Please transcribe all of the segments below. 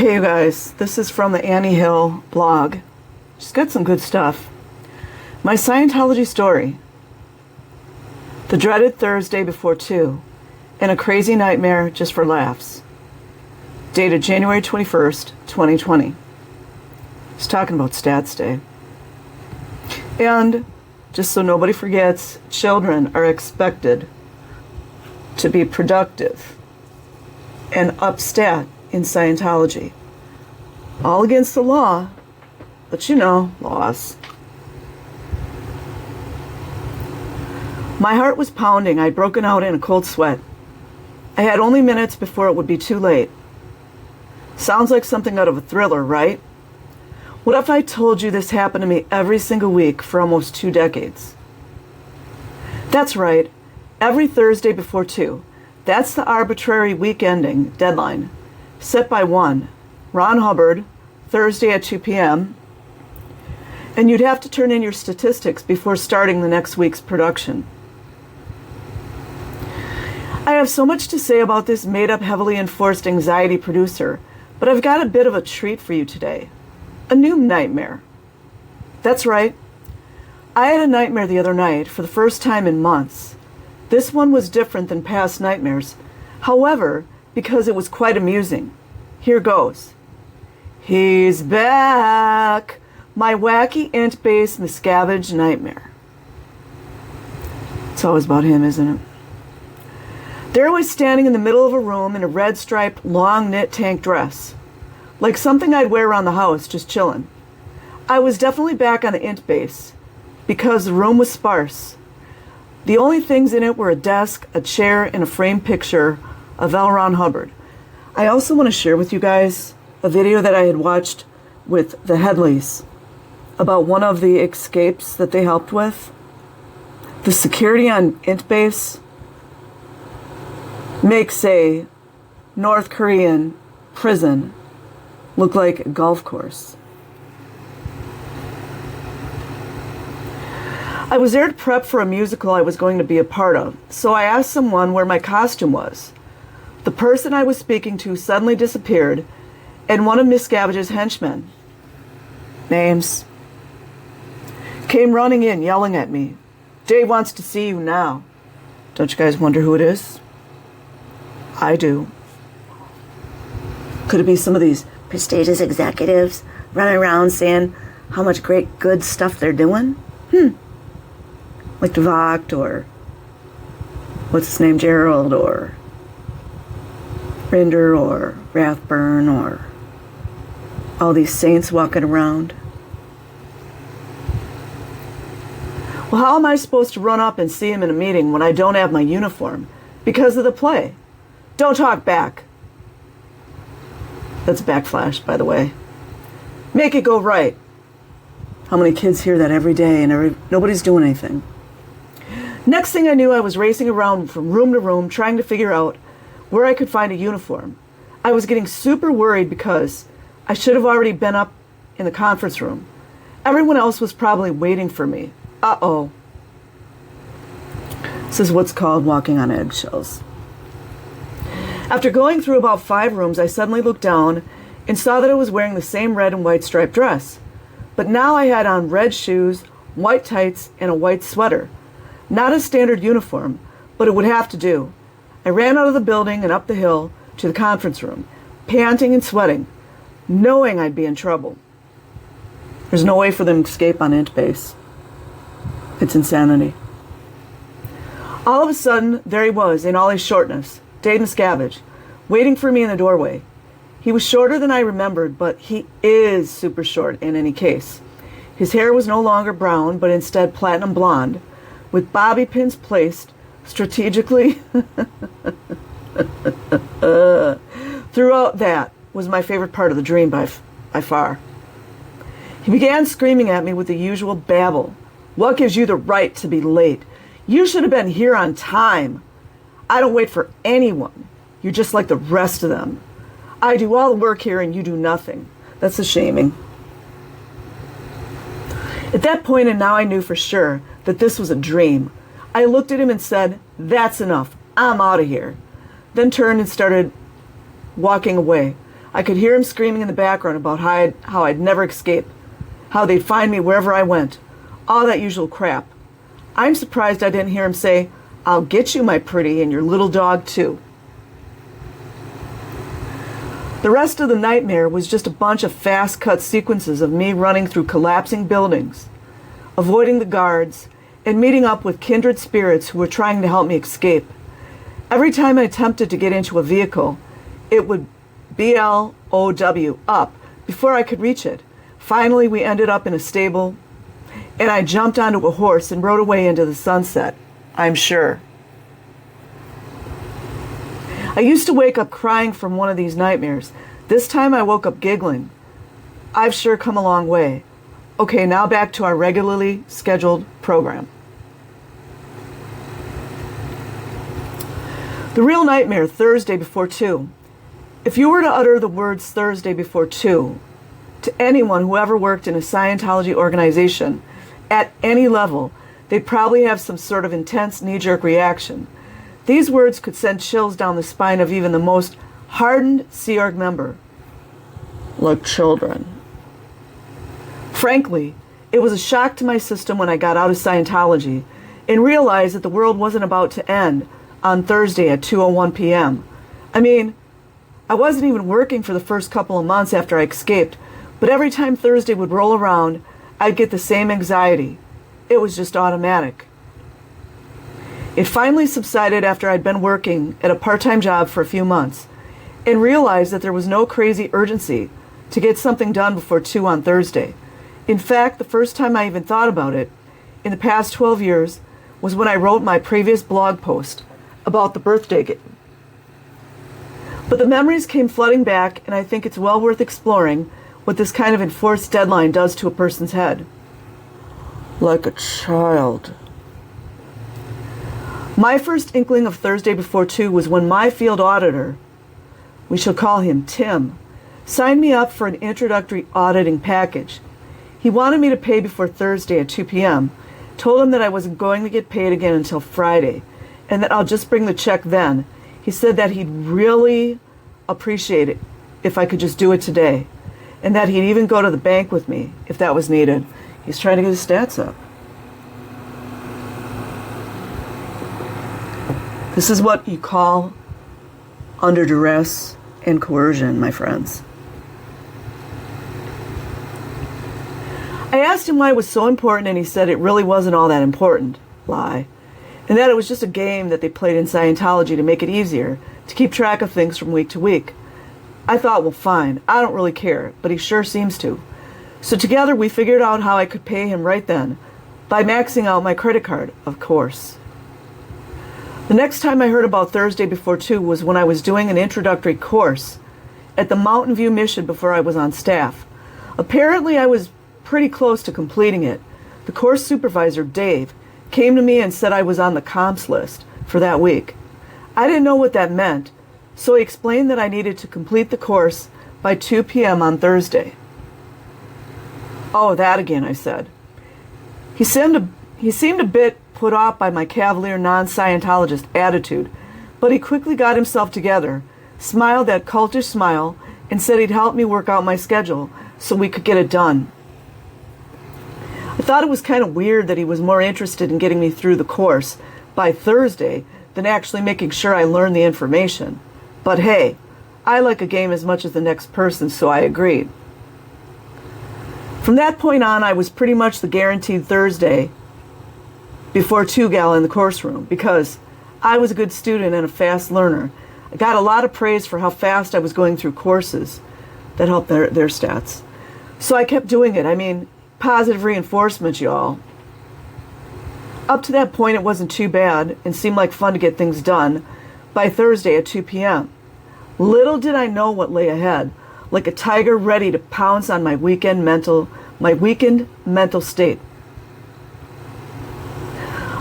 Okay, you guys, this is from the Annie Hill blog. She's got some good stuff. My Scientology story. The dreaded Thursday before 2, and a crazy nightmare just for laughs. Dated January 21st, 2020. She's talking about Stats Day. And, just so nobody forgets, children are expected to be productive and upstat in Scientology. All against the law, but you know, laws. My heart was pounding. I'd broken out in a cold sweat. I had only minutes before it would be too late. Sounds like something out of a thriller, right? What if I told you this happened to me every single week for almost 2 decades? That's right. Every Thursday before 2. That's the arbitrary week-ending deadline set by one, Ron Hubbard, Thursday at 2 p.m., and you'd have to turn in your statistics before starting the next week's production. I have so much to say about this made-up, heavily enforced anxiety producer, but I've got a bit of a treat for you today. A new nightmare. That's right. I had a nightmare the other night for the first time in months. This one was different than past nightmares. However, because it was quite amusing. Here goes. He's back! My wacky int-based miscavige nightmare. It's always about him, isn't it? There I was standing in the middle of a room in a red striped long knit tank dress. Like something I'd wear around the house, just chillin'. I was definitely back on the int base, because the room was sparse. The only things in it were a desk, a chair, and a framed picture of L. Ron Hubbard. I also want to share with you guys a video that I had watched with the Headleys about one of the escapes that they helped with. The security on int base makes a North Korean prison look like a golf course. I was there to prep for a musical I was going to be a part of, so I asked someone where my costume was. The person I was speaking to suddenly disappeared, and one of Miss Gabage's henchmen, names, came running in, yelling at me. Dave wants to see you now. Don't you guys wonder who it is? I do. Could it be some of these prestigious executives running around saying how much great good stuff they're doing? Like DeVocht, or what's his name, Gerald, or Rinder, or Rathburn, or all these saints walking around. Well, how am I supposed to run up and see him in a meeting when I don't have my uniform? Because of the play. Don't talk back. That's backflash, by the way. Make it go right. How many kids hear that every day and nobody's doing anything? Next thing I knew, I was racing around from room to room trying to figure out where I could find a uniform. I was getting super worried because I should have already been up in the conference room. Everyone else was probably waiting for me. Uh-oh. This is what's called walking on eggshells. After going through about 5 rooms, I suddenly looked down and saw that I was wearing the same red and white striped dress. But now I had on red shoes, white tights, and a white sweater. Not a standard uniform, but it would have to do. I ran out of the building and up the hill to the conference room, panting and sweating, knowing I'd be in trouble. There's no way for them to escape on int base. It's insanity. All of a sudden, there he was in all his shortness, Dave Miscavige, waiting for me in the doorway. He was shorter than I remembered, but he is super short in any case. His hair was no longer brown, but instead platinum blonde, with bobby pins placed strategically throughout. That was my favorite part of the dream by far. He began screaming at me with the usual babble. What gives you the right to be late? You should have been here on time. I don't wait for anyone. You're just like the rest of them. I do all the work here and you do nothing. That's a shaming. At that point, and now I knew for sure that this was a dream, I looked at him and said, "That's enough. I'm out of here." Then turned and started walking away. I could hear him screaming in the background about how I'd never escape, how they'd find me wherever I went, all that usual crap. I'm surprised I didn't hear him say, "I'll get you, my pretty, and your little dog too." The rest of the nightmare was just a bunch of fast-cut sequences of me running through collapsing buildings, avoiding the guards, and meeting up with kindred spirits who were trying to help me escape. Every time I attempted to get into a vehicle, it would BLOW up before I could reach it. Finally, we ended up in a stable, and I jumped onto a horse and rode away into the sunset, I'm sure. I used to wake up crying from one of these nightmares. This time I woke up giggling. I've sure come a long way. Okay, now back to our regularly scheduled program. The real nightmare, Thursday before 2. If you were to utter the words Thursday before 2 to anyone who ever worked in a Scientology organization at any level, they'd probably have some sort of intense knee-jerk reaction. These words could send chills down the spine of even the most hardened Sea Org member. Like children. Frankly, it was a shock to my system when I got out of Scientology and realized that the world wasn't about to end on Thursday at 2:01 p.m. I mean, I wasn't even working for the first couple of months after I escaped, but every time Thursday would roll around, I'd get the same anxiety. It was just automatic. It finally subsided after I'd been working at a part-time job for a few months and realized that there was no crazy urgency to get something done before 2 on Thursday. In fact, the first time I even thought about it in the past 12 years was when I wrote my previous blog post about the birthday game. But the memories came flooding back, and I think it's well worth exploring what this kind of enforced deadline does to a person's head. Like a child. My first inkling of Thursday before 2 was when my field auditor, we shall call him Tim, signed me up for an introductory auditing package. He wanted me to pay before Thursday at 2 p.m., told him that I wasn't going to get paid again until Friday, and that I'll just bring the check then. He said that he'd really appreciate it if I could just do it today, and that he'd even go to the bank with me if that was needed. He's trying to get his stats up. This is what you call under duress and coercion, my friends. I asked him why it was so important, and he said it really wasn't all that important. Lie. And that it was just a game that they played in Scientology to make it easier to keep track of things from week to week. I thought, well, fine, I don't really care, but he sure seems to. So together we figured out how I could pay him right then, by maxing out my credit card, of course. The next time I heard about Thursday before 2 was when I was doing an introductory course at the Mountain View mission before I was on staff. Apparently I was pretty close to completing it. The course supervisor, Dave, came to me and said I was on the comps list for that week. I didn't know what that meant, so he explained that I needed to complete the course by 2 p.m. on Thursday. Oh, that again, I said. He seemed a bit put off by my cavalier non-Scientologist attitude, but he quickly got himself together, smiled that cultish smile, and said he'd help me work out my schedule so we could get it done. I thought it was kind of weird that he was more interested in getting me through the course by Thursday than actually making sure I learned the information. But hey, I like a game as much as the next person, so I agreed. From that point on, I was pretty much the guaranteed Thursday before 2 gal in the course room because I was a good student and a fast learner. I got a lot of praise for how fast I was going through courses that helped their stats. So I kept doing it. I mean, positive reinforcement, y'all. Up to that point, it wasn't too bad and seemed like fun to get things done by Thursday at 2 p.m. Little did I know what lay ahead, like a tiger ready to pounce on my weakened mental state.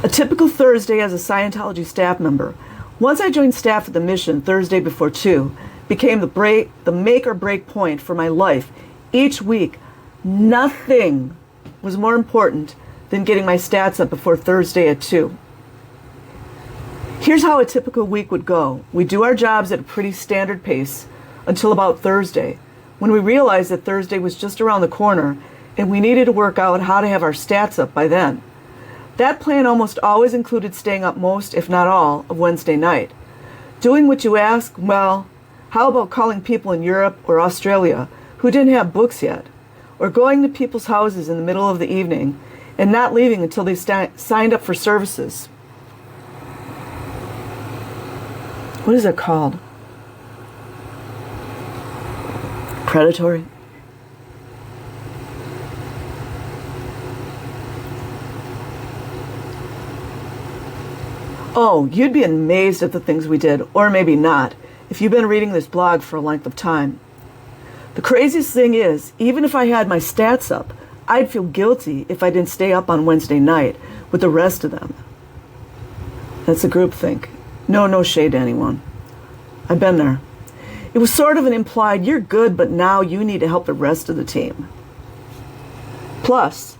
A typical Thursday as a Scientology staff member. Once I joined staff at the mission Thursday before 2, became the make or break point for my life. Each week, nothing was more important than getting my stats up before Thursday at 2. Here's how a typical week would go. We do our jobs at a pretty standard pace. until about Thursday, when we realized that Thursday was just around the corner and we needed to work out how to have our stats up by then. That plan almost always included staying up most, if not all, of Wednesday night. Doing what you ask, well, how about calling people in Europe or Australia who didn't have books yet? Or going to people's houses in the middle of the evening and not leaving until they signed up for services. What is it called? Predatory? Oh, you'd be amazed at the things we did, or maybe not, if you've been reading this blog for a length of time. The craziest thing is, even if I had my stats up, I'd feel guilty if I didn't stay up on Wednesday night with the rest of them. That's a groupthink. No shade to anyone. I've been there. It was sort of an implied, you're good, but now you need to help the rest of the team. Plus,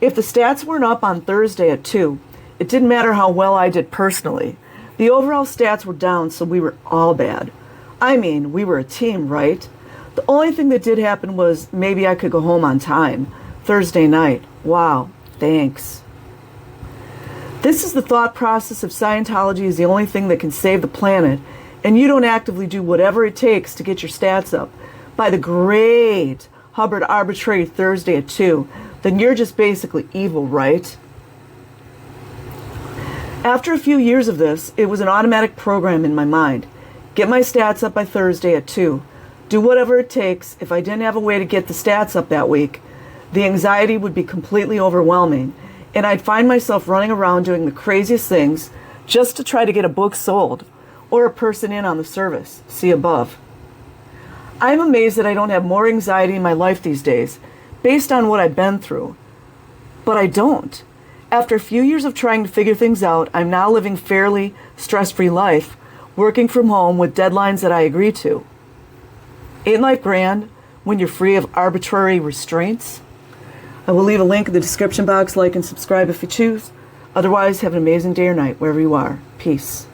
if the stats weren't up on Thursday at 2, it didn't matter how well I did personally. The overall stats were down, so we were all bad. I mean, we were a team, right? The only thing that did happen was maybe I could go home on time. Thursday night. Wow, thanks. This is the thought process of Scientology is the only thing that can save the planet, and you don't actively do whatever it takes to get your stats up by the great Hubbard arbitrary Thursday at 2, then you're just basically evil, right? After a few years of this, it was an automatic program in my mind. Get my stats up by Thursday at 2. Do whatever it takes. If I didn't have a way to get the stats up that week, the anxiety would be completely overwhelming, and I'd find myself running around doing the craziest things just to try to get a book sold or a person in on the service. See above. I'm amazed that I don't have more anxiety in my life these days, based on what I've been through. But I don't. After a few years of trying to figure things out, I'm now living fairly stress-free life, working from home with deadlines that I agree to. Ain't life grand when you're free of arbitrary restraints? I will leave a link in the description box. Like and subscribe if you choose. Otherwise, have an amazing day or night wherever you are. Peace.